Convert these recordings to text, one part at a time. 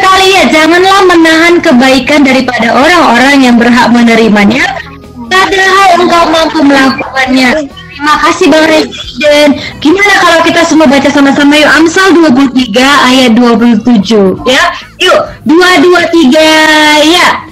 sekali ya, janganlah menahan kebaikan daripada orang-orang yang berhak menerimanya, padahal engkau mampu melakukannya. Terima kasih Bang Residen. Gimana kalau kita semua baca sama-sama yuk Amsal 23 ayat 27 ya. Yuk, 223 ya.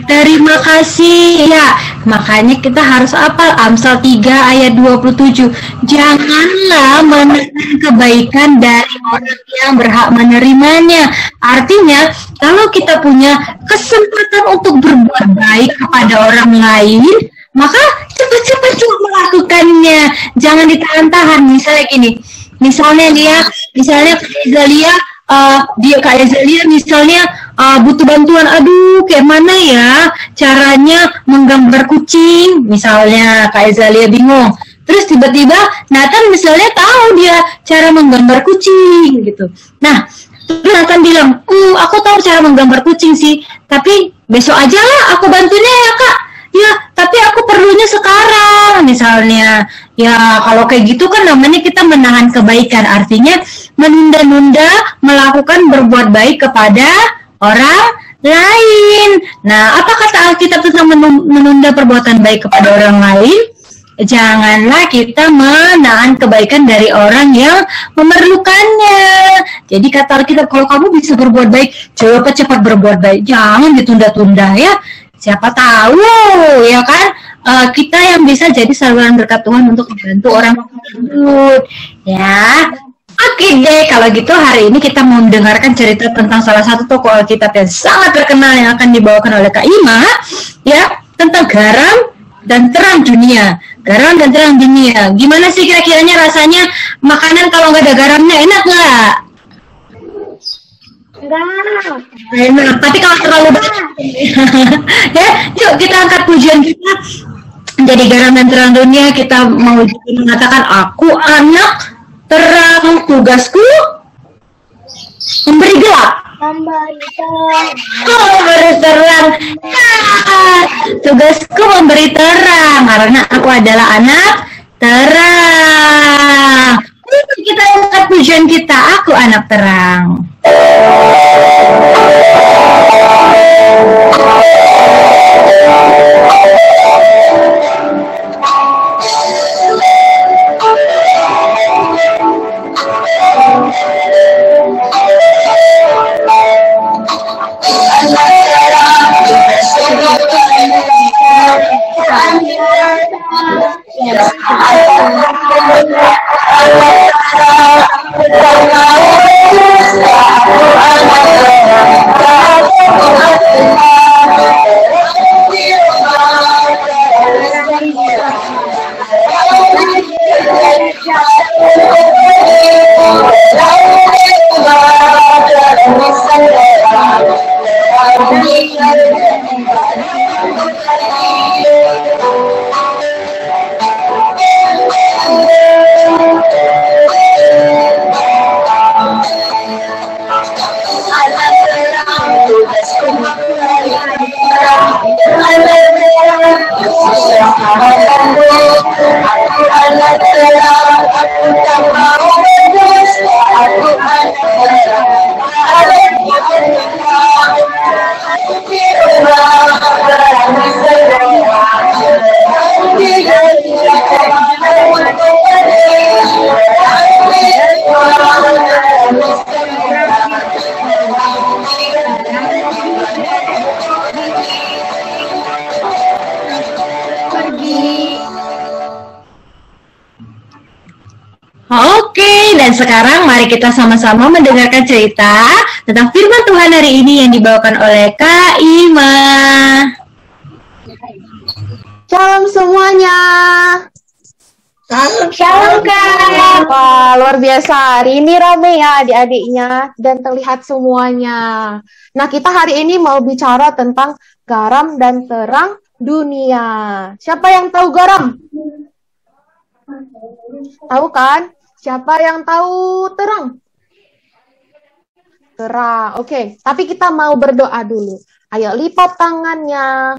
Terima kasih ya. Makanya kita harus hafal Amsal 3 ayat 27. Janganlah menahan kebaikan dari orang yang berhak menerimanya. Artinya, kalau kita punya kesempatan untuk berbuat baik kepada orang lain, maka cepat-cepat juga melakukannya. Jangan ditahan-tahan. Misalnya gini, misalnya Kak Azalia misalnya butuh bantuan, aduh kayak mana ya caranya menggambar kucing, misalnya Kak Azalia bingung. Terus tiba-tiba Nathan misalnya tahu dia cara menggambar kucing gitu. Nah, terus Nathan bilang, aku tahu cara menggambar kucing sih, tapi besok aja lah aku bantunya ya Kak. Ya, tapi aku perlunya sekarang misalnya. Ya, kalau kayak gitu kan namanya kita menahan kebaikan. Artinya menunda-nunda melakukan berbuat baik kepada orang lain. Nah, apa kata Alkitab tentang menunda perbuatan baik kepada orang lain? Janganlah kita menahan kebaikan dari orang yang memerlukannya. Jadi kata Alkitab, kalau kamu bisa berbuat baik, cepat-cepat berbuat baik. Jangan ditunda-tunda ya. Siapa tahu ya kan kita yang bisa jadi saluran berkat Tuhan untuk membantu orang tersebut ya. Oke deh, kalau gitu hari ini kita mau mendengarkan cerita tentang salah satu tokoh Alkitab yang sangat terkenal yang akan dibawakan oleh Kak Ima ya, tentang garam dan terang dunia. Garam dan terang dunia. Gimana sih kira-kiranya rasanya makanan kalau nggak ada garamnya, enak nggak? Enggak, tapi kalau terlalu banyak ya, yuk kita angkat pujian kita menjadi garam dan terang dunia. Kita mau mengatakan, aku anak terang, tugasku memberi gelap, memberi terang. Tugasku memberi terang karena aku adalah anak terang. Kita angkat pujian kita, aku anak terang. Oke, dan sekarang mari kita sama-sama mendengarkan cerita tentang firman Tuhan hari ini yang dibawakan oleh Kak Ima. Shalom semuanya. Shalom Kak. Wah, luar biasa. Hari ini rame ya adik-adiknya dan terlihat semuanya. Nah, kita hari ini mau bicara tentang garam dan terang dunia. Siapa yang tahu garam? Tahu kan? Siapa yang tahu terang? terang. Oke, tapi kita mau berdoa dulu. Ayo lipat tangannya,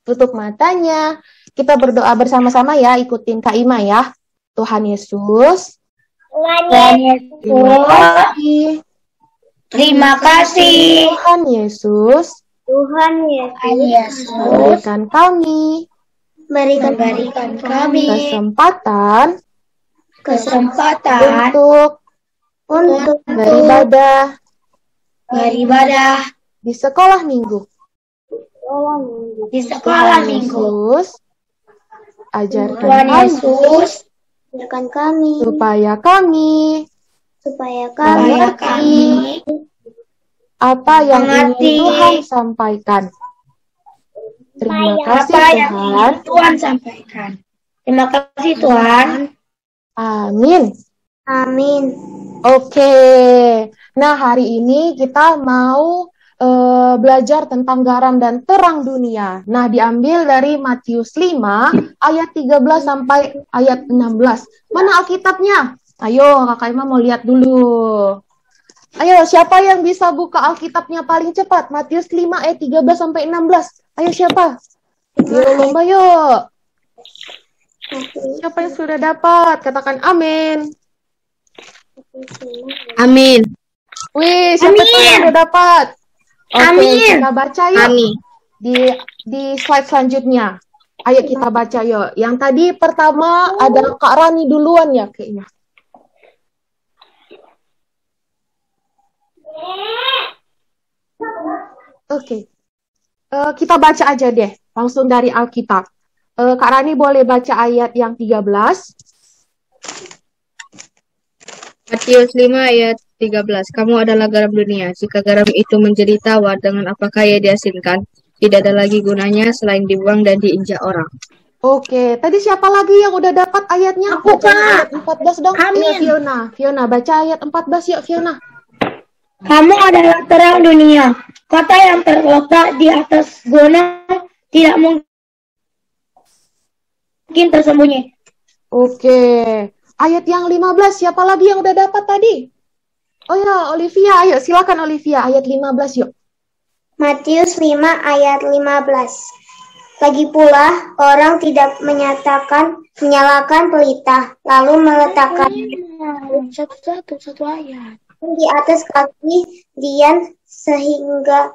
tutup matanya. Kita berdoa bersama-sama ya, ikutin Kak Ima ya. Tuhan Yesus, Terima kasih. Tuhan Yesus, berikan kami kesempatan untuk beribadah di sekolah minggu. Yesus, ajarkan kami supaya kami mengerti apa yang ingin Tuhan sampaikan. Terima kasih Tuhan. Terima kasih Tuhan. Amin. Oke. Nah, hari ini kita mau belajar tentang garam dan terang dunia. Nah, diambil dari Matius 5 ayat 13 sampai ayat 16. Mana Alkitabnya? Ayo, Kakak Ima mau lihat dulu. Ayo, siapa yang bisa buka Alkitabnya paling cepat? Matius 5 ayat 13 sampai 16. Ayo, siapa? Yuk, lomba yuk. Siapa yang sudah dapat? Katakan amin. Amin. Wih, siapa yang sudah dapat? Oke, kita baca yuk. Amin. Di slide selanjutnya. Ayo kita baca yuk. Yang tadi pertama ada Kak Rani duluan ya kayaknya. Oke. Kita baca aja deh. Langsung dari Alkitab. Kak Rani boleh baca ayat yang 13. Matius 5 ayat 13. Kamu adalah garam dunia. Jika garam itu menjadi tawar, dengan apakah ia diasinkan? Tidak ada lagi gunanya selain dibuang dan diinjak orang. Oke, tadi siapa lagi yang udah dapat ayatnya? Aku, Kak. Ayat 14 dong. Amin. Iya, Fiona, baca ayat 14 yuk, Fiona. Kamu adalah terang dunia. Kota yang terletak di atas gunung tidak mungkin tersembunyi. Oke. Ayat yang 15, siapa lagi yang udah dapat tadi? Oh ya, Olivia. Ayo, silakan Olivia. Ayat 15 yuk. Matius 5 ayat 15. Lagi pula orang tidak menyalakan pelita, lalu meletakkan Satu ayat. di atas kaki Dian sehingga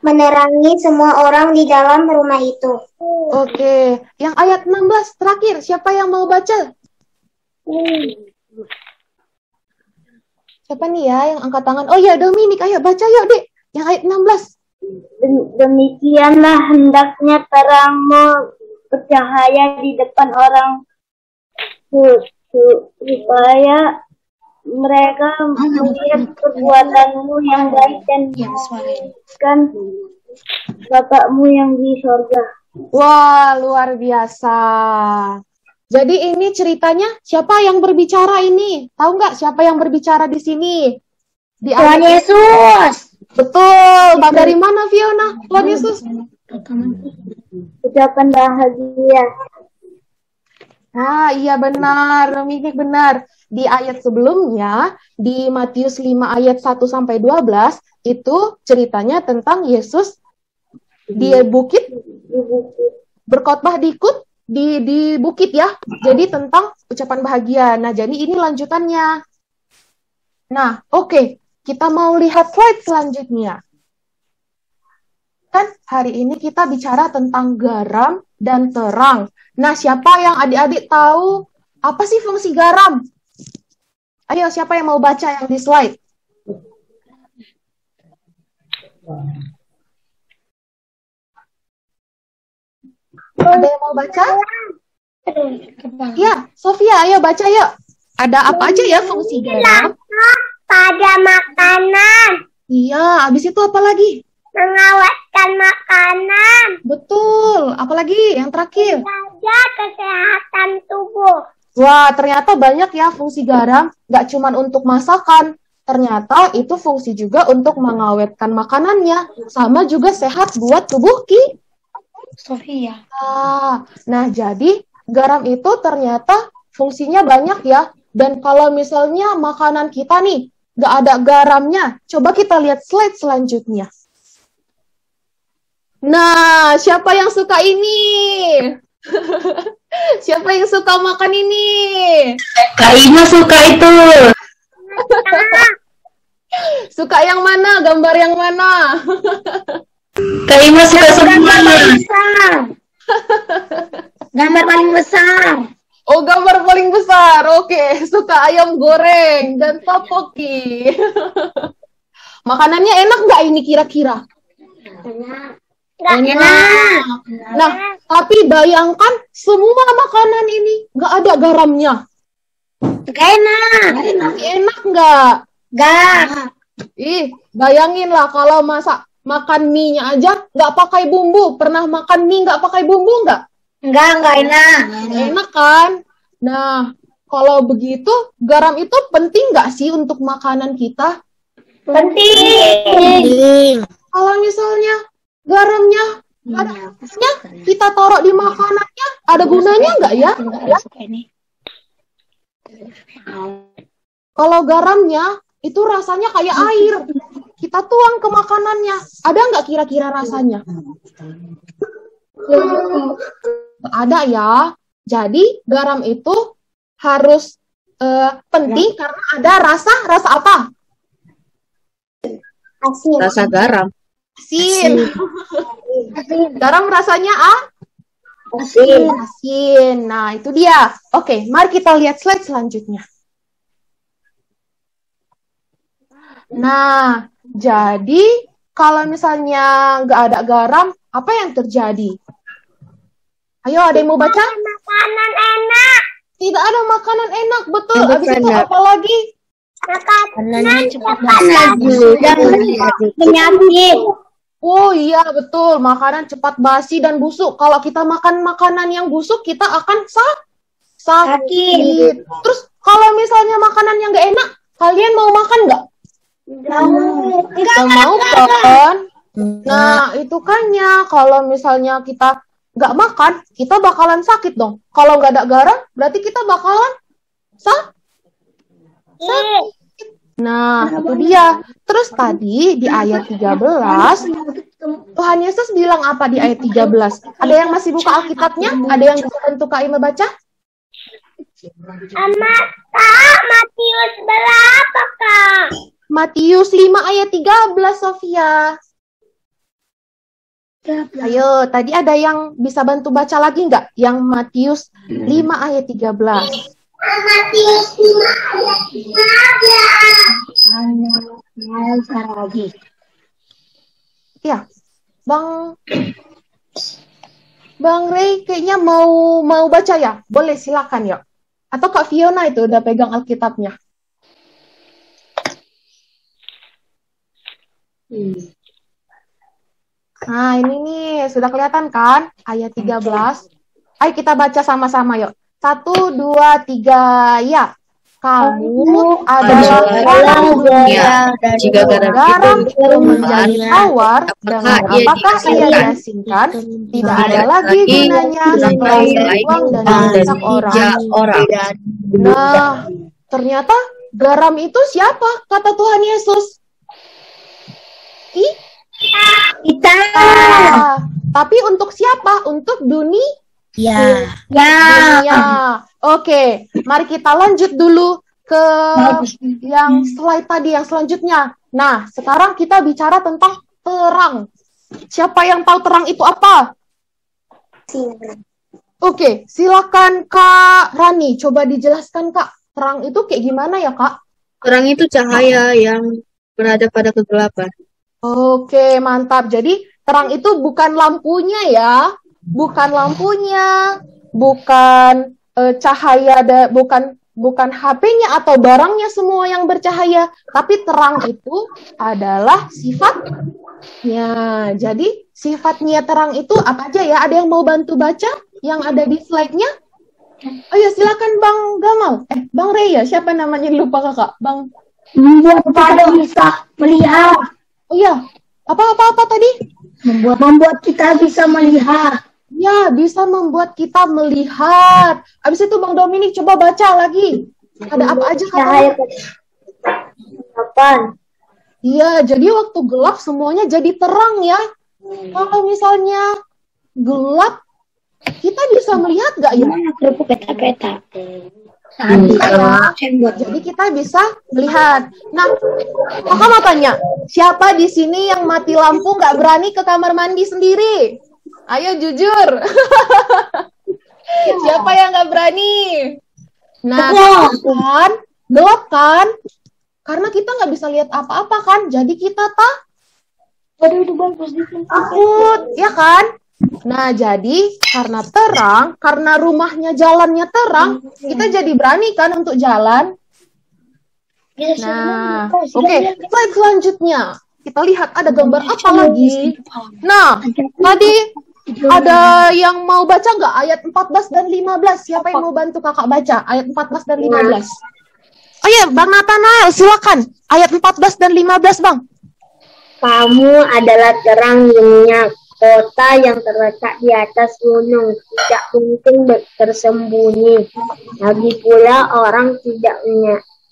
menerangi semua orang di dalam rumah itu. Oke, yang ayat 16 terakhir, siapa yang mau baca? Siapa nih ya yang angkat tangan? Oh ya, Dominik, ayo baca yuk, Dek. Yang ayat 16. Demikianlah hendaknya terangmu bercahaya di depan orang supaya mereka melihat perbuatanmu yang baik dan kan Bapakmu yang di sorga. Wah, luar biasa. Jadi ini ceritanya siapa yang berbicara ini? Tahu nggak siapa yang berbicara di sini? Tuhan Yesus. Betul. Tahu dari mana, Fiona? Tuhan Yesus. Ucapan bahagia. Nah, iya benar, Dominik benar. Di ayat sebelumnya, di Matius 5 ayat 1 sampai 12, itu ceritanya tentang Yesus di bukit, berkhotbah di bukit ya. Jadi tentang ucapan bahagia. Nah, jadi ini lanjutannya. Nah, oke. Kita mau lihat slide selanjutnya. Kan hari ini kita bicara tentang garam dan terang. Nah, siapa yang adik-adik tahu apa sih fungsi garam? Ayo, siapa yang mau baca yang di slide? Ada yang mau baca? Ya, Sofia, ayo baca yuk. Ada apa aja ya fungsi garam? Pada makanan, Iya, habis itu apa lagi? mengawetkan makanan, Betul, apalagi yang terakhir? menjaga kesehatan tubuh. Wah, ternyata banyak ya fungsi garam, nggak cuma untuk masakan. Ternyata itu fungsi juga untuk mengawetkan makanannya, sama juga sehat buat tubuh Sofia. Nah, jadi garam itu ternyata fungsinya banyak ya. Dan kalau misalnya makanan kita nih, nggak ada garamnya. Coba kita lihat slide selanjutnya. Nah, siapa yang suka ini? Siapa yang suka makan ini? Kak Ima suka itu. Suka yang mana? Gambar yang mana? Kak Ima suka semuanya. Gambar paling besar. Oh, gambar paling besar. Oke, suka ayam goreng dan topoki. Makanannya enak nggak ini kira-kira? Enak. Nah, tapi bayangkan semua makanan ini nggak ada garamnya. Gak enak. Enak nggak? Gak. Ih, bayangin lah kalau makan mie-nya aja nggak pakai bumbu. Pernah makan mie nggak pakai bumbu nggak? Enggak enak. Enak kan? Nah, kalau begitu garam itu penting nggak sih untuk makanan kita? Penting. Kalau misalnya garamnya adanya kita taruh di makanannya, ada gunanya nggak ya? Kalau garamnya itu rasanya kayak air, kita tuang ke makanannya, ada nggak kira-kira rasanya? Nggak ada ya. Jadi garam itu harus penting karena ada rasa apa? Asin. Rasa garam. Asin. Garam rasanya Asin. asin. Nah, itu dia. Oke, mari kita lihat slide selanjutnya. Nah, jadi kalau misalnya nggak ada garam, apa yang terjadi? Ayo, ada yang mau baca? Makanan enak. Tidak ada makanan enak, betul. Tidak Habis itu enak. apa lagi? Makanan cepat basi dan penyakit. Oh iya, betul. Makanan cepat basi dan busuk. Kalau kita makan makanan yang busuk, kita akan sakit. Terus kalau misalnya makanan yang nggak enak, kalian mau makan nggak? Nggak mau kan? Nah, itu kannya. Kalau misalnya kita nggak makan, kita bakalan sakit dong. Kalau nggak ada garam, berarti kita bakalan sakit. Nah, itu dia. Terus tadi di ayat 13, Tuhan Yesus bilang apa di ayat 13? Ada yang masih buka Alkitabnya? Ada yang bisa bantu Kak Ima baca? Matius berapa, Kak? Matius 5 ayat 13, Sofia. Ayo, tadi ada yang bisa bantu baca lagi nggak? Yang Matius 5 ayat 13. Matius 5 ayat 13. Ya, Bang Ray kayaknya mau baca ya? Boleh, silakan ya. Atau Kak Fiona itu udah pegang Alkitabnya. Nah, ini nih, sudah kelihatan kan? Ayat 13. Ayo kita baca sama-sama yuk. 1, 2, 3, ya. Kamu adalah garam dunia. Jika Garam itu itu menjadi tawar, dengan apakah ia diasingkan? Tidak ada lagi gunanya selain dibuang dan dimasak orang. Nah, ternyata garam itu siapa? Kata Tuhan Yesus. Kita. Tapi untuk siapa? Untuk dunia. Ya. Dunia. Oke, mari kita lanjut dulu ke yang slide tadi, yang selanjutnya. Nah, sekarang kita bicara tentang terang. Siapa yang tahu terang itu apa? Oke, silakan Kak Rani, coba dijelaskan Kak. Terang itu kayak gimana ya Kak? Terang itu cahaya yang berada pada kegelapan. Oke, mantap. Jadi terang itu bukan lampunya ya, bukan lampunya, bukan cahaya, bukan HP-nya atau barangnya semua yang bercahaya, tapi terang itu adalah sifatnya. Jadi sifatnya terang itu apa aja ya? Ada yang mau bantu baca yang ada di slide-nya? Oh ya, silakan Bang Gamal. Bang Ray ya, siapa namanya lupa Kakak? Bang. Membuat kita bisa melihat. Oh iya, apa tadi? Membuat kita bisa melihat. Ya, bisa membuat kita melihat. Habis itu Bang Dominik coba baca lagi. Ada apa aja Kak? Kapan? Iya, jadi waktu gelap semuanya jadi terang ya. Kalau misalnya gelap, kita bisa melihat nggak ya? Kerupuk peta-peta. Ya, jadi kita bisa melihat. Nah, kakak mau tanya, siapa di sini yang mati lampu nggak berani ke kamar mandi sendiri? Ayo jujur. Siapa yang nggak berani? Nah, kan, gelap kan? Karena kita nggak bisa lihat apa-apa kan, jadi kita takut, ya kan? Nah, jadi karena terang, karena rumahnya jalannya terang, kita jadi berani kan untuk jalan. Nah, oke, slide selanjutnya. Kita lihat ada gambar apa lagi. Nah, tadi ada yang mau baca nggak ayat 14 dan 15? Siapa yang mau bantu kakak baca ayat 14 dan 15? Oh iya, Bang Nathanael, silakan. Ayat 14 dan 15, Bang. Kamu adalah terang dunia, kota yang terletak di atas gunung, tidak mungkin tersembunyi. Lagi pula orang tidak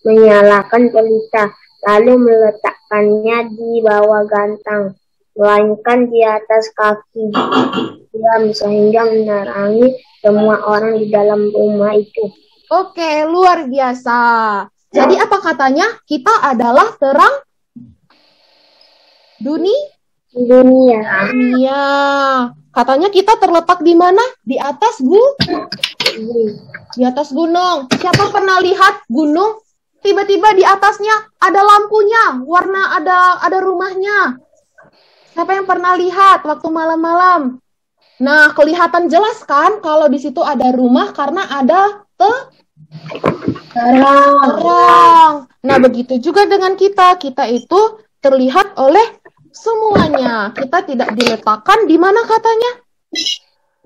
menyalakan pelita, lalu meletakkannya di bawah gantang, melainkan di atas kaki diam sehingga menerangi semua orang di dalam rumah itu. Oke, luar biasa. Jadi apa katanya? Kita adalah terang Dunia. Iya. Katanya kita terletak di mana? Di atas di atas gunung. Siapa pernah lihat gunung? Tiba-tiba di atasnya ada lampunya, warna ada rumahnya. Siapa yang pernah lihat waktu malam-malam? Nah, kelihatan jelas kan kalau di situ ada rumah karena ada terang. Nah, begitu juga dengan kita. Kita itu terlihat oleh semuanya. Kita tidak diletakkan di mana katanya?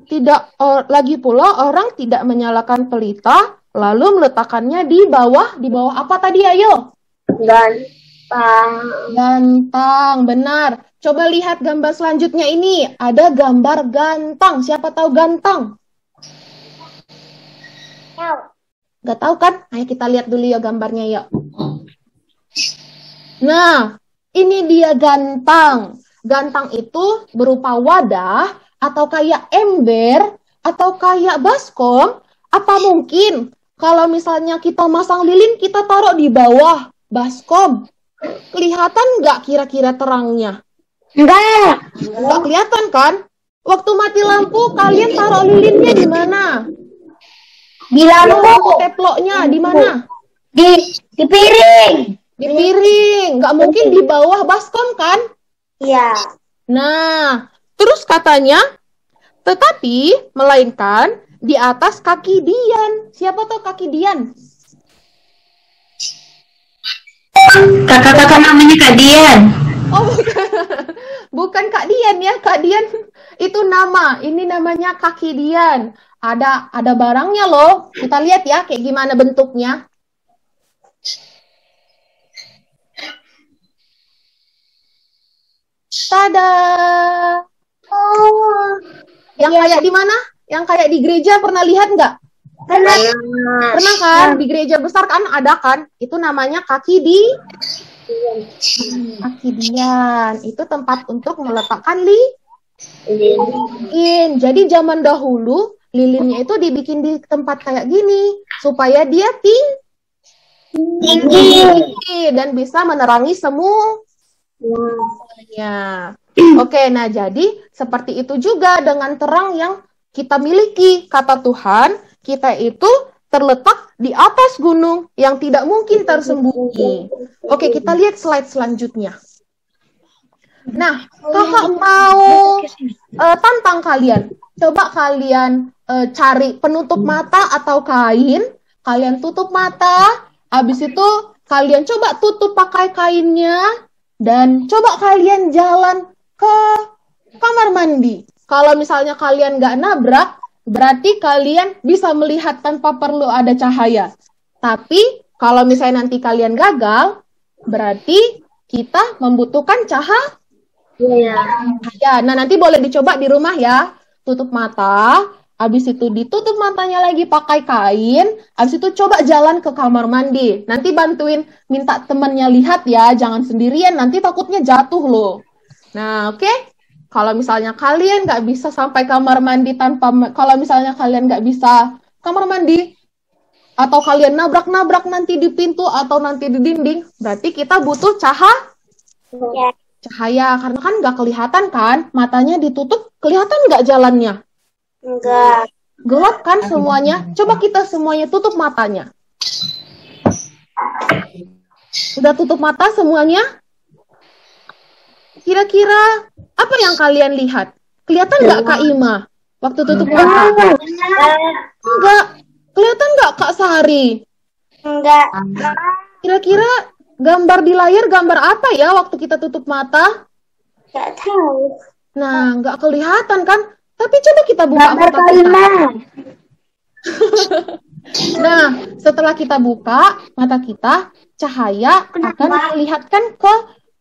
Tidak lagi pula orang tidak menyalakan pelita lalu meletakkannya di bawah apa tadi ayo? Gantang, benar. Coba lihat gambar selanjutnya ini. Ada gambar gantang. Siapa tahu gantang? Gak tahu kan? Ayo kita lihat dulu ya gambarnya yuk. Nah, ini dia gantang. Gantang itu berupa wadah atau kayak ember atau kayak baskom. Apa mungkin kalau misalnya kita masang lilin kita taruh di bawah baskom? Kelihatan nggak kira-kira terangnya? Nggak kelihatan kan? Waktu mati lampu kalian taruh lilinnya di mana? Di lampu. Teploknya di mana? Di piring. Di piring. Nggak mungkin di bawah baskom kan? Iya. Nah, terus katanya, tetapi melainkan di atas kaki Dian. Siapa tahu kaki Dian? Kakak-kakak namanya Kak Dian. Oh, bukan Kak Dian ya. Kak Dian itu nama. Ini namanya kaki Dian. Ada barangnya loh. Kita lihat ya kayak gimana bentuknya. Tada. Oh. Yang kayak di mana? Yang kayak di gereja pernah lihat nggak? Pernah kan? Di gereja besar kan ada kan? Itu namanya kaki Dian. Itu tempat untuk meletakkan lilin. Jadi zaman dahulu lilinnya itu dibikin di tempat kayak gini supaya dia tinggi dan bisa menerangi semuanya. Oke, nah jadi seperti itu juga dengan terang yang kita miliki. Kata Tuhan, kita itu terletak di atas gunung yang tidak mungkin tersembunyi. Oke, kita lihat slide selanjutnya. Nah, kakak mau tantang kalian. Coba kalian cari penutup mata atau kain. Kalian tutup mata. Habis itu kalian coba tutup pakai kainnya. Dan coba kalian jalan ke kamar mandi. Kalau misalnya kalian nggak nabrak, berarti kalian bisa melihat tanpa perlu ada cahaya. Tapi kalau misalnya nanti kalian gagal, berarti kita membutuhkan cahaya. Ya, nah nanti boleh dicoba di rumah ya. Tutup mata, Habis itu ditutup matanya lagi pakai kain. Habis itu coba jalan ke kamar mandi. Nanti bantuin minta temennya lihat ya. Jangan sendirian, nanti takutnya jatuh loh. Nah, oke. Kalau misalnya kalian nggak bisa sampai kamar mandi kalau misalnya kalian nggak bisa kamar mandi, atau kalian nabrak-nabrak nanti di pintu atau nanti di dinding, berarti kita butuh cahaya. Karena kan nggak kelihatan kan, matanya ditutup, kelihatan nggak jalannya? Enggak. Gelap kan semuanya? Coba kita semuanya tutup matanya. Udah tutup mata semuanya? Kira-kira apa yang kalian lihat? Kelihatan nggak Kak Ima waktu tutup mata? Enggak. Kelihatan nggak Kak Sari? Enggak. Kira-kira gambar di layar gambar apa ya waktu kita tutup mata? Enggak tahu. Nah, nggak kelihatan kan? Tapi coba kita buka Gambar mata kita. kalimat. Nah, setelah kita buka mata kita, cahaya akan melihatkan ke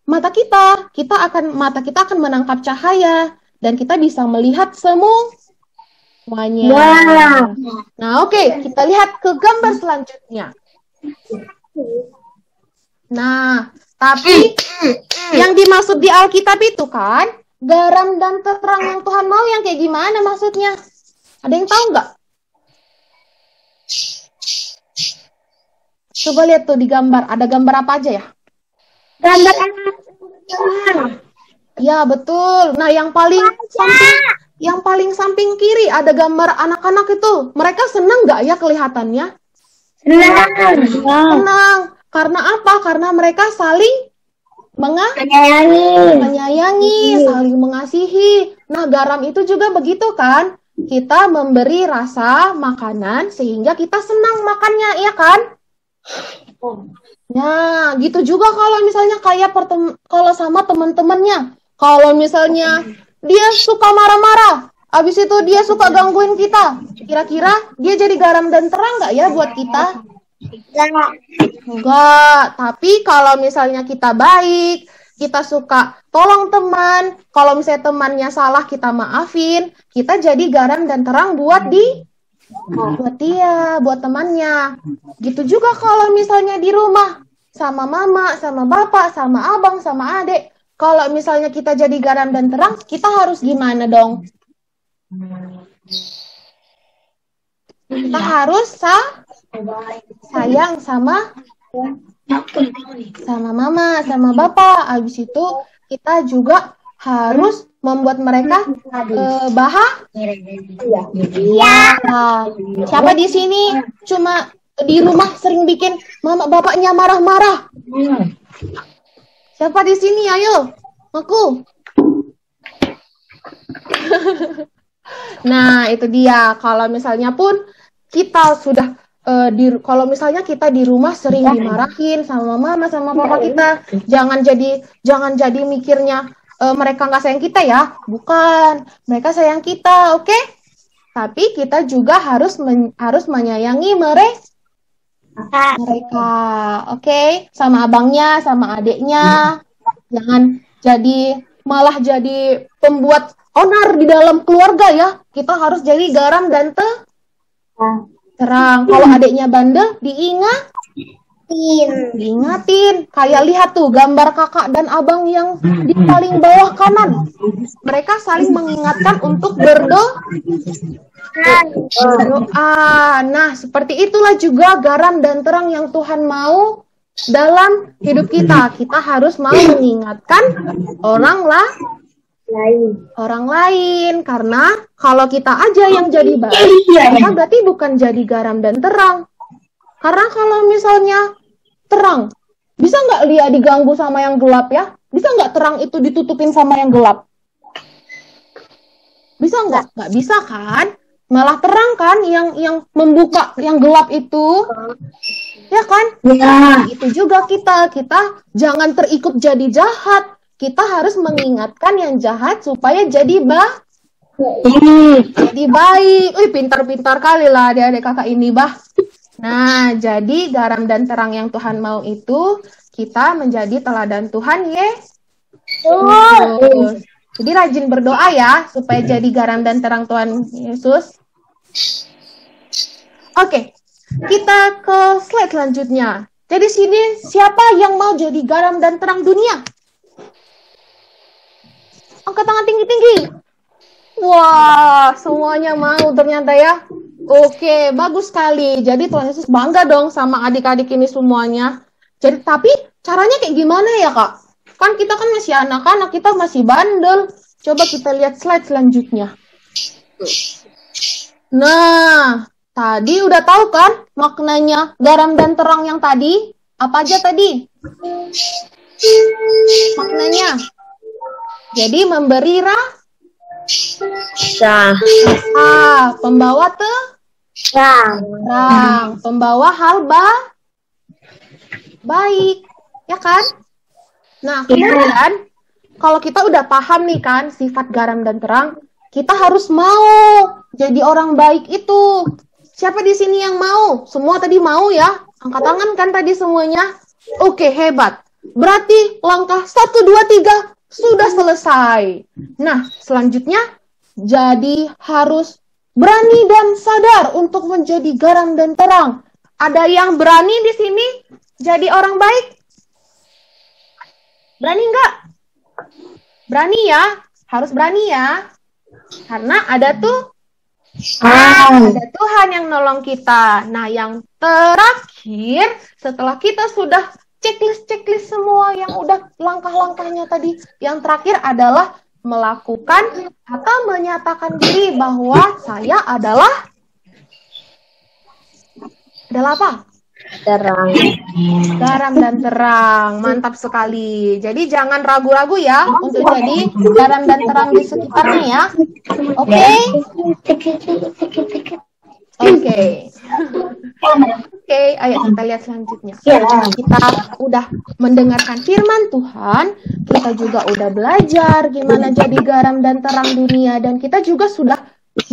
mata kita. Mata kita akan menangkap cahaya dan kita bisa melihat semuanya. Wow. Nah, oke, kita lihat ke gambar selanjutnya. Nah, tapi yang dimaksud di Alkitab itu kan garam dan terang yang Tuhan mau yang kayak gimana maksudnya? Ada yang tahu nggak? Coba lihat tuh di gambar. Ada gambar apa aja ya? Gambar anak. Ya, betul. Nah, yang paling samping kiri ada gambar anak-anak itu. Mereka senang nggak ya kelihatannya? Senang. Karena apa? Karena mereka saling menyayangi, saling mengasihi. Nah, garam itu juga begitu kan? Kita memberi rasa makanan sehingga kita senang makannya, iya kan? Nah, gitu juga kalau misalnya kayak kalau sama teman-temannya. Kalau misalnya dia suka marah-marah, habis itu dia suka gangguin kita. Kira-kira dia jadi garam dan terang nggak ya buat kita? Enggak, tapi kalau misalnya kita baik, kita suka tolong teman, kalau misalnya temannya salah kita maafin, kita jadi garam dan terang buat dia, buat temannya. Gitu juga kalau misalnya di rumah, sama mama, sama bapak, sama abang, sama adik. Kalau misalnya kita jadi garam dan terang, kita harus gimana dong? Kita harus sayang sama mama, sama bapak. Habis itu kita juga harus membuat mereka bahagia. Siapa di sini cuma di rumah sering bikin mama bapaknya marah-marah? Siapa di sini? Ayo, aku. Nah, itu dia. Kalau misalnya pun kita sudah kalau misalnya kita di rumah sering dimarahin sama mama sama papa kita, jangan jadi mikirnya mereka nggak sayang kita ya. Bukan, mereka sayang kita, oke? Tapi kita juga harus menyayangi mereka, oke? Sama abangnya, sama adiknya. Jangan malah jadi pembuat onar di dalam keluarga ya. Kita harus jadi garam dan terang. Kalau adiknya bandel, diingatin. Kayak lihat tuh gambar kakak dan abang yang di paling bawah kanan. Mereka saling mengingatkan untuk berdoa. Nah, seperti itulah juga garam dan terang yang Tuhan mau dalam hidup kita. Kita harus mau mengingatkan orang lain, karena kalau kita aja yang jadi baik, kita berarti bukan jadi garam dan terang. Karena kalau misalnya terang, bisa nggak dia diganggu sama yang gelap ya? Bisa nggak terang itu ditutupin sama yang gelap? Bisa nggak? Nggak bisa kan? Malah terang kan yang membuka yang gelap itu, ya kan? Ya. Itu juga kita jangan terikut jadi jahat. Kita harus mengingatkan yang jahat supaya jadi baik. Pintar-pintar kali lah adik-adik kakak ini, bah. Nah, jadi garam dan terang yang Tuhan mau itu kita menjadi teladan Tuhan, Yesus. Jadi rajin berdoa ya supaya jadi garam dan terang Tuhan Yesus. Oke, kita ke slide selanjutnya. Jadi sini siapa yang mau jadi garam dan terang dunia? Angkat tangan tinggi-tinggi. Wah, semuanya mau ternyata ya. Oke, bagus sekali. Jadi Tuhan Yesus bangga dong sama adik-adik ini semuanya. Jadi tapi caranya kayak gimana ya, Kak? Kan kita kan masih anak-anak, kita masih bandel. Coba kita lihat slide selanjutnya. Nah, tadi udah tahu kan maknanya garam dan terang yang tadi? Apa aja tadi? Maknanya. Jadi memberi rasa, pembawa terang, pembawa hal baik, ya kan? Nah, kemudian kalau kita udah paham nih kan sifat garam dan terang, kita harus mau jadi orang baik itu. Siapa di sini yang mau? Semua tadi mau ya? Angkat tangan kan tadi semuanya? Oke, hebat. Berarti langkah 1, 2, 3 sudah selesai. Nah, selanjutnya jadi harus berani dan sadar untuk menjadi garam dan terang. Ada yang berani di sini jadi orang baik? Berani nggak? Berani ya, harus berani ya. Karena ada Tuhan yang nolong kita. Nah, yang terakhir setelah kita sudah checklist semua yang udah langkah-langkahnya tadi, yang terakhir adalah melakukan atau menyatakan diri bahwa saya adalah apa? Terang. Garam dan terang. Mantap sekali. Jadi jangan ragu-ragu ya untuk jadi garam dan terang di sekitarnya ya. Oke? Oke, ayo kita lihat selanjutnya. Kita udah mendengarkan firman Tuhan, kita juga udah belajar gimana jadi garam dan terang dunia, dan kita juga sudah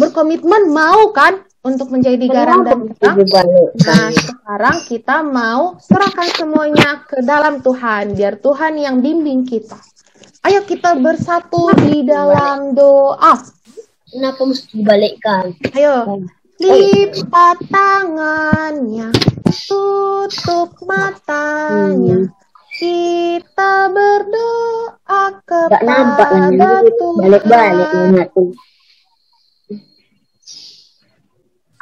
berkomitmen mau kan untuk menjadi garam dan terang. Nah, sekarang kita mau serahkan semuanya ke dalam Tuhan, biar Tuhan yang bimbing kita. Ayo kita bersatu di dalam doa. Kenapa mesti dibalikkan? Ayo. Lipat tangannya, tutup matanya, kita berdoa kepada Tuhan.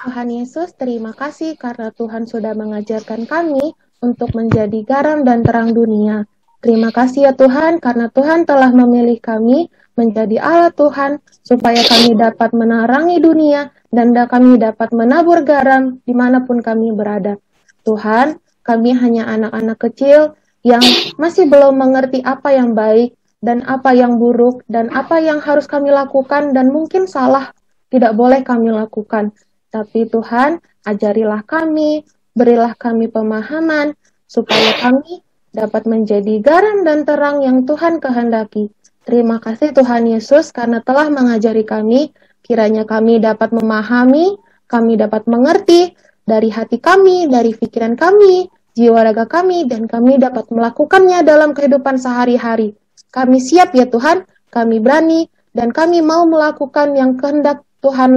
Tuhan Yesus, terima kasih karena Tuhan sudah mengajarkan kami untuk menjadi garam dan terang dunia. Terima kasih ya Tuhan, karena Tuhan telah memilih kami menjadi Allah Tuhan, supaya kami dapat menerangi dunia, dan kami dapat menabur garam dimanapun kami berada. Tuhan, kami hanya anak-anak kecil yang masih belum mengerti apa yang baik, dan apa yang buruk, dan apa yang harus kami lakukan, dan mungkin salah, tidak boleh kami lakukan. Tapi Tuhan, ajarilah kami, berilah kami pemahaman, supaya kami dapat menjadi garam dan terang yang Tuhan kehendaki. Terima kasih Tuhan Yesus karena telah mengajari kami, kiranya kami dapat memahami, kami dapat mengerti dari hati kami, dari pikiran kami, jiwa raga kami, dan kami dapat melakukannya dalam kehidupan sehari-hari. Kami siap ya Tuhan, kami berani, dan kami mau melakukan yang kehendak Tuhan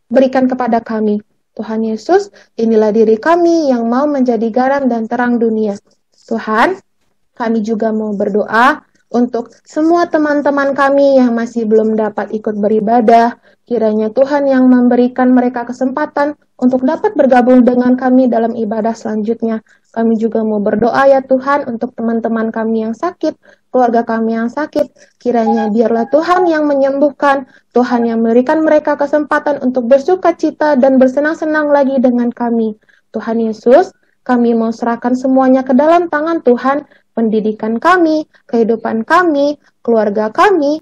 berikan kepada kami. Tuhan Yesus, inilah diri kami yang mau menjadi garam dan terang dunia. Tuhan, kami juga mau berdoa untuk semua teman-teman kami yang masih belum dapat ikut beribadah. Kiranya Tuhan yang memberikan mereka kesempatan untuk dapat bergabung dengan kami dalam ibadah selanjutnya. Kami juga mau berdoa ya Tuhan untuk teman-teman kami yang sakit, keluarga kami yang sakit. Kiranya biarlah Tuhan yang menyembuhkan, Tuhan yang memberikan mereka kesempatan untuk bersuka cita dan bersenang-senang lagi dengan kami. Tuhan Yesus, kami mau serahkan semuanya ke dalam tangan Tuhan, pendidikan kami, kehidupan kami, keluarga kami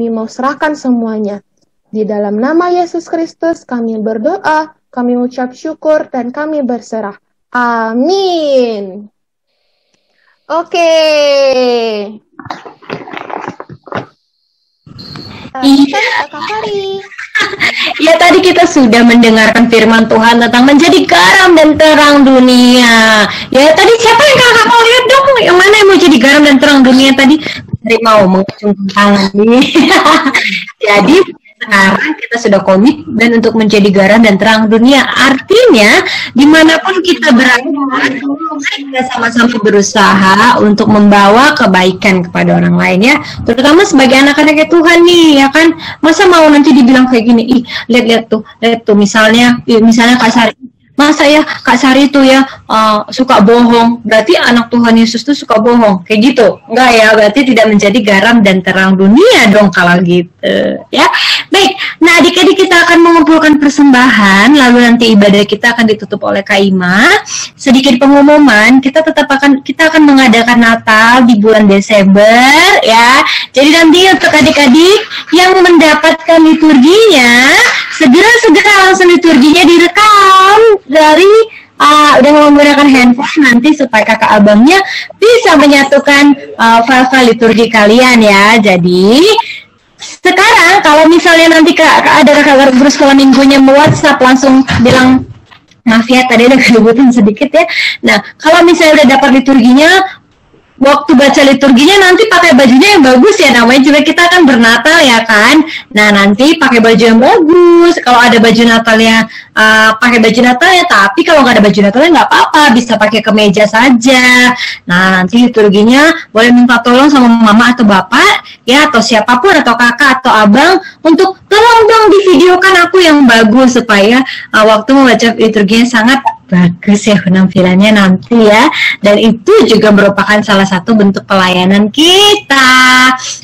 mau serahkan semuanya. Di dalam nama Yesus Kristus kami berdoa, kami ucap syukur, dan kami berserah. Amin. Oke. Kak Fari. Ya, tadi kita sudah mendengarkan firman Tuhan tentang menjadi garam dan terang dunia. Ya, tadi siapa yang kakak mau lihat dong? Yang mana yang mau jadi garam dan terang dunia tadi? Dari mau mengacungkan tangan nih. Jadi, Sekarang kita sudah komit dan untuk menjadi garam dan terang dunia. Artinya, dimanapun kita berada, kita sama-sama berusaha untuk membawa kebaikan kepada orang lain ya. Terutama sebagai anak-anaknya Tuhan nih, ya kan. Masa mau nanti dibilang kayak gini, ih lihat tuh, misalnya Kak Sari. Masa ya Kak Sari tuh ya suka bohong, berarti anak Tuhan Yesus tuh suka bohong, kayak gitu? Enggak ya, berarti tidak menjadi garam dan terang dunia dong kalau gitu ya. Baik, nah adik-adik kita akan mengumpulkan persembahan, lalu nanti ibadah kita akan ditutup oleh Kak Ima. Sedikit pengumuman, kita akan mengadakan Natal di bulan Desember ya. Jadi nanti untuk adik-adik yang mendapatkan liturginya, segera langsung liturginya direkam dari dengan menggunakan handphone nanti supaya kakak abangnya bisa menyatukan file-file liturgi kalian ya. Jadi sekarang kalau misalnya nanti ada kakak guru sekolah minggunya WhatsApp, langsung bilang maaf ya tadi ada keributan sedikit ya. Nah kalau misalnya udah dapat liturginya, waktu baca liturginya nanti pakai bajunya yang bagus ya, namanya juga kita akan bernatal ya kan. Nah nanti pakai baju yang bagus, kalau ada baju Natalnya pakai baju Natalnya, tapi kalau nggak ada baju Natalnya nggak apa-apa, bisa pakai kemeja saja. Nah nanti liturginya boleh minta tolong sama mama atau bapak ya, atau siapapun, atau kakak atau abang, untuk tolong dong divideokan aku yang bagus supaya waktu membaca liturginya sangat bagus ya penampilannya nanti ya. Dan itu juga merupakan salah satu bentuk pelayanan kita.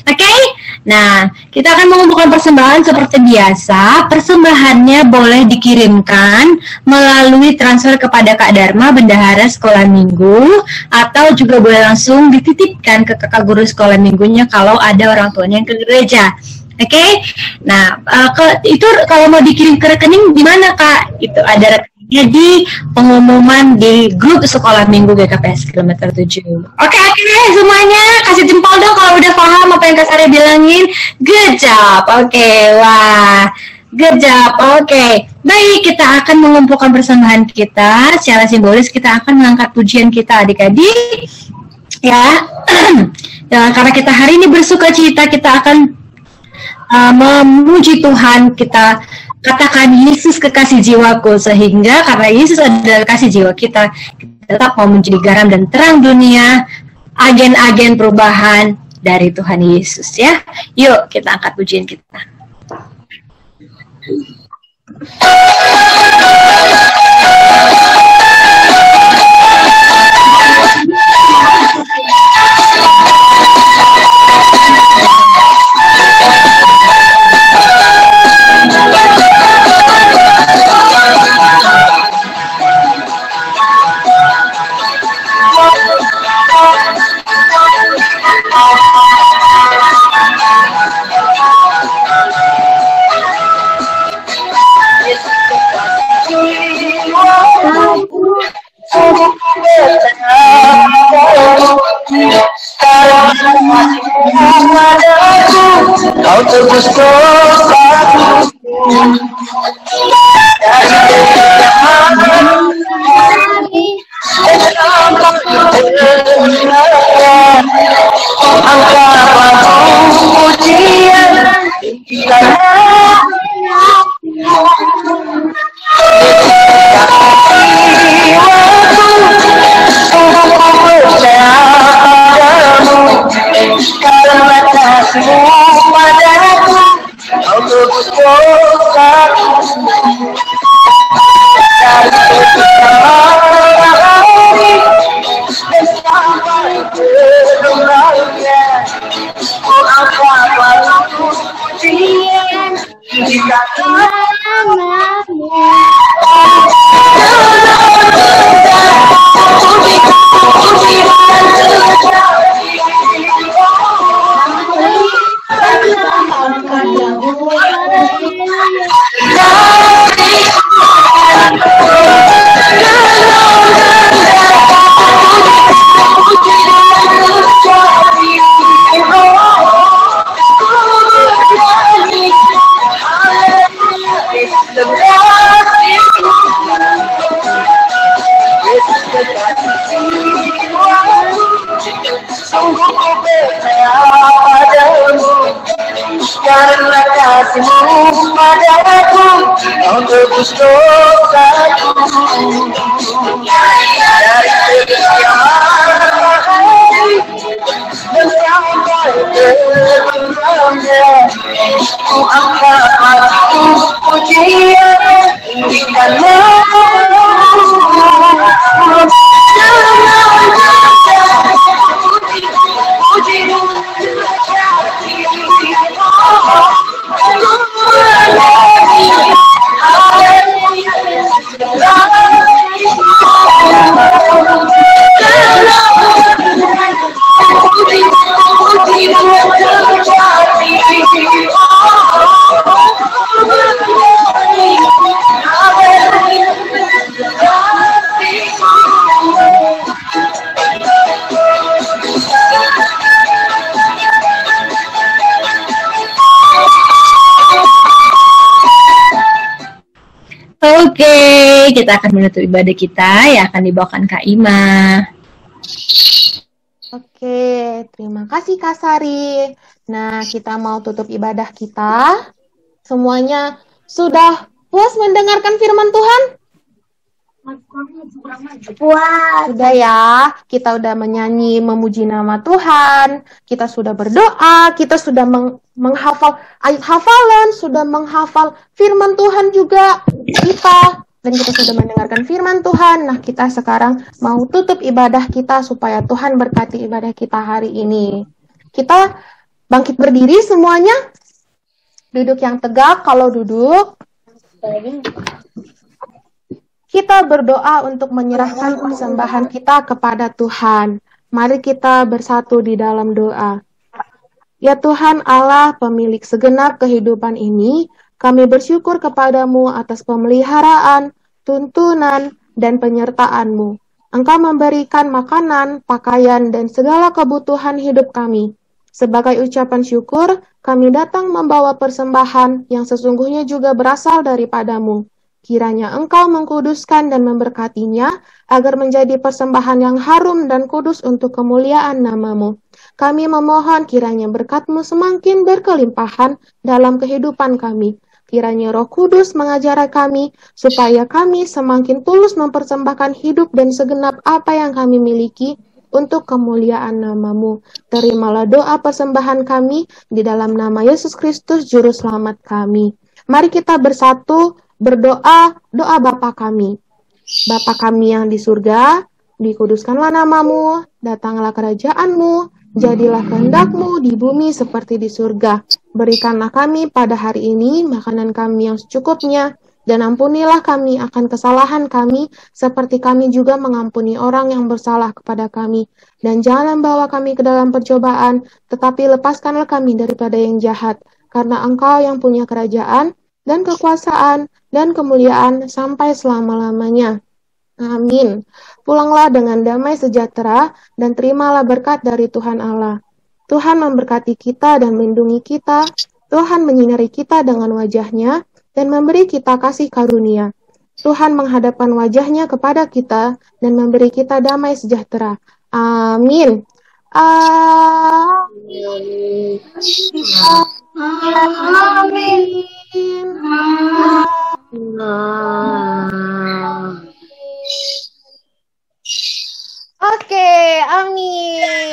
Oke? Nah, kita akan mengumpulkan persembahan seperti biasa. Persembahannya boleh dikirimkan melalui transfer kepada Kak Dharma, Bendahara Sekolah Minggu, atau juga boleh langsung dititipkan ke kakak guru sekolah minggunya kalau ada orang tuanya yang ke gereja. Oke? Nah, itu kalau mau dikirim ke rekening di mana Kak? Itu ada rekeningnya di pengumuman di grup sekolah minggu GKPS kilometer 7. Oke, semuanya kasih jempol dong kalau udah paham apa yang Kak Sari bilangin. Good job. Oke, wah. Good job. Oke. Baik, kita akan mengumpulkan persembahan kita. Secara simbolis kita akan mengangkat pujian kita adik-adik. Ya. Dan karena kita hari ini bersuka cita, kita akan memuji Tuhan. Kita katakan Yesus kekasih jiwaku, sehingga karena Yesus adalah kasih jiwa kita tetap mau menjadi garam dan terang dunia, agen-agen perubahan dari Tuhan Yesus ya. Yuk kita angkat pujian kita. Kau tebus dosaku kasih-Mu padaku, Kau tebus dosaku. Dari sekian hari dan sampai kebenarannya, ku angkat hatiku pujian, tinggikan Oke, kita akan menutup ibadah kita yang akan dibawakan Kak Ima. Oke, terima kasih Kak Sari. Nah, kita mau tutup ibadah kita. Semuanya sudah puas mendengarkan firman Tuhan? Puas. Sudah ya, kita udah menyanyi memuji nama Tuhan, kita sudah berdoa, kita sudah menghafal ayat hafalan, sudah menghafal firman Tuhan juga kita, dan kita sudah mendengarkan firman Tuhan. Nah, kita sekarang mau tutup ibadah kita supaya Tuhan berkati ibadah kita hari ini. Kita bangkit berdiri semuanya, duduk yang tegak kalau duduk. Kita berdoa untuk menyerahkan persembahan kita kepada Tuhan. Mari kita bersatu di dalam doa. Ya Tuhan Allah, pemilik segenap kehidupan ini, kami bersyukur kepadamu atas pemeliharaan, tuntunan, dan penyertaan-Mu. Engkau memberikan makanan, pakaian, dan segala kebutuhan hidup kami. Sebagai ucapan syukur, kami datang membawa persembahan yang sesungguhnya juga berasal daripadamu. Kiranya Engkau mengkuduskan dan memberkatinya, agar menjadi persembahan yang harum dan kudus untuk kemuliaan nama-Mu. Kami memohon kiranya berkat-Mu semakin berkelimpahan dalam kehidupan kami. Kiranya Roh Kudus mengajari kami, supaya kami semakin tulus mempersembahkan hidup dan segenap apa yang kami miliki untuk kemuliaan nama-Mu. Terimalah doa persembahan kami di dalam nama Yesus Kristus, Juru Selamat kami. Mari kita bersatu berdoa, doa Bapa kami. Bapa kami yang di surga, dikuduskanlah nama-Mu, datanglah kerajaan-Mu, jadilah kehendak-Mu di bumi seperti di surga. Berikanlah kami pada hari ini makanan kami yang secukupnya, dan ampunilah kami akan kesalahan kami, seperti kami juga mengampuni orang yang bersalah kepada kami. Dan jangan membawa kami ke dalam percobaan, tetapi lepaskanlah kami daripada yang jahat, karena Engkau yang punya kerajaan, dan kekuasaan, dan kemuliaan sampai selama-lamanya. Amin. Pulanglah dengan damai sejahtera, dan terimalah berkat dari Tuhan Allah. Tuhan memberkati kita dan melindungi kita. Tuhan menyinari kita dengan wajah-Nya, dan memberi kita kasih karunia. Tuhan menghadapkan wajah-Nya kepada kita, dan memberi kita damai sejahtera. Amin. Amin. Amin. Oke, amin.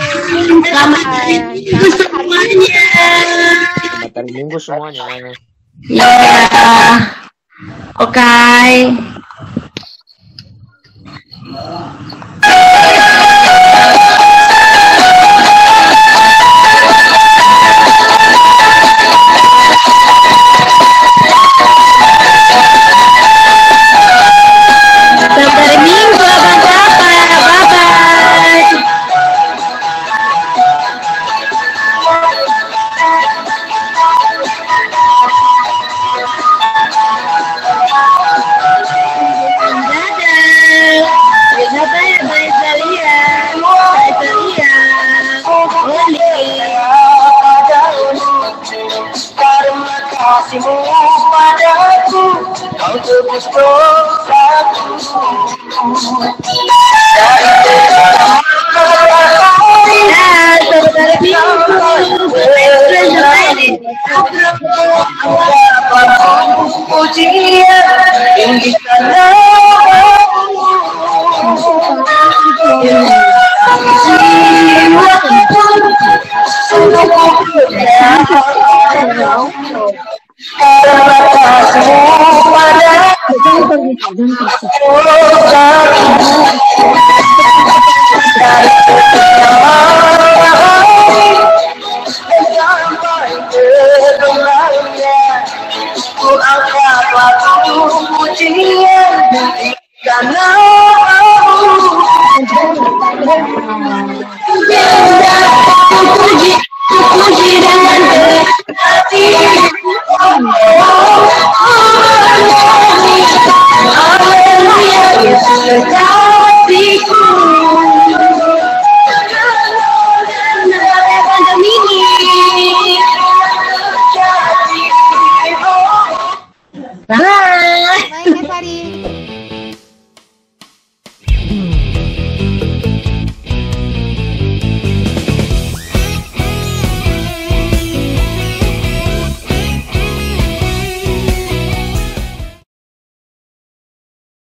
Selamat hari Minggu semuanya. Selamat hari Minggu semuanya. Ya, oke. kasih-Mu padaku, Kau tebus dosaku. Dari Karena kasihmu padaku dari sampai kebenarannya, ku angkat lagu pujian karena puji dengan hati. Haleluya, Yesus kekasihku. Bye, Kak Sari.